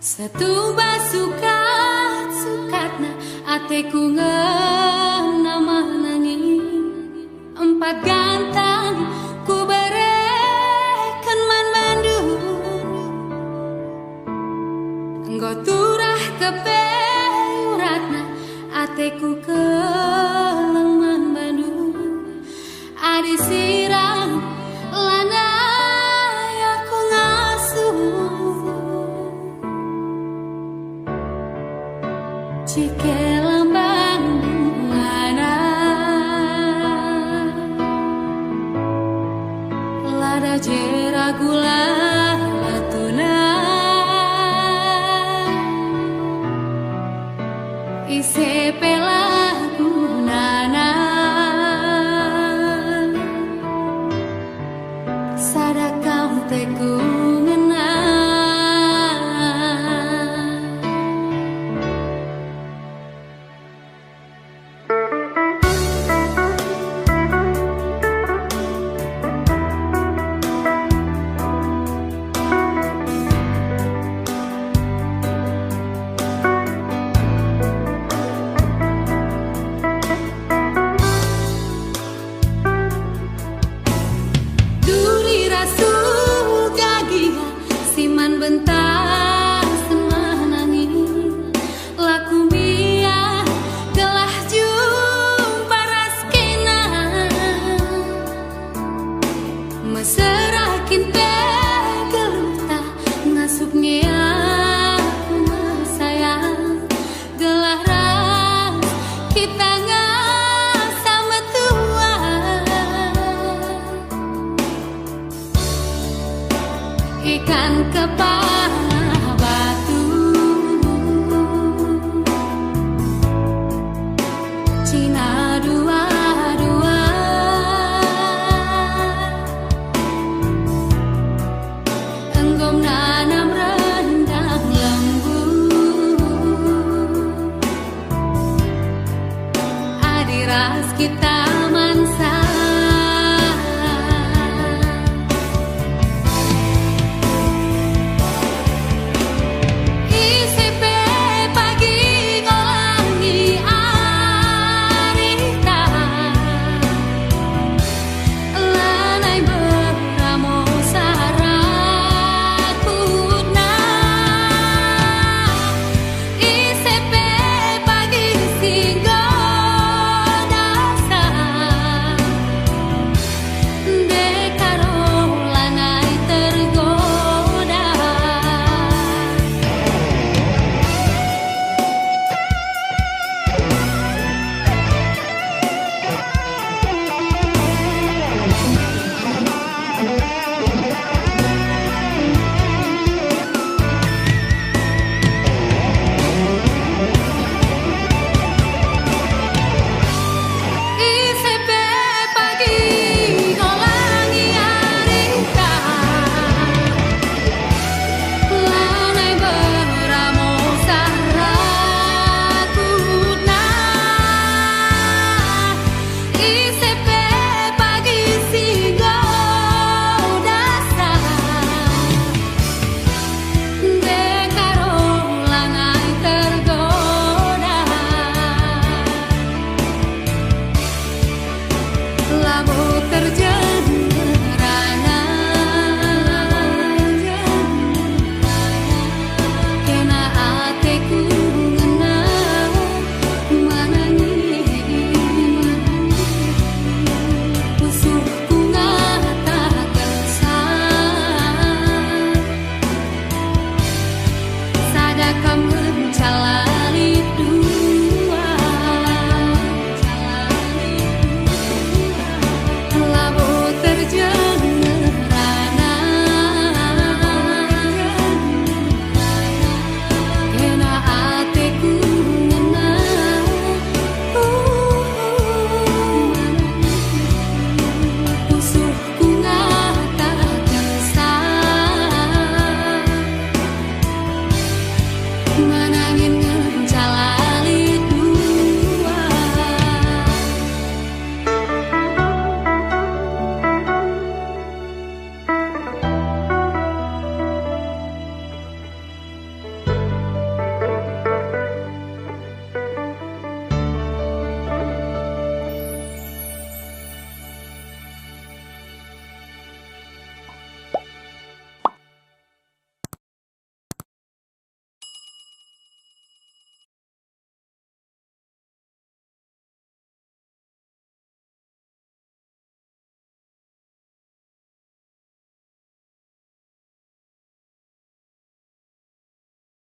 Satu basukat sukatna ateku ngeuna manangin empat gantang ku berekeun man Bandung enggo turah kepeuratna ateku keleng man Bandung adi sirang lanai aku ngasuh Cike lambang bungana lada jera gula latuna ise pelagunana sadakam teku bentar semanangi laku mia gelah jumpa raskena meserakin pegeluta ngasupnya aku sayang gelah ras kita sama tua ikan kepala batu Cina dua-dua enggom nanam rendang lembu adiras kita mansa come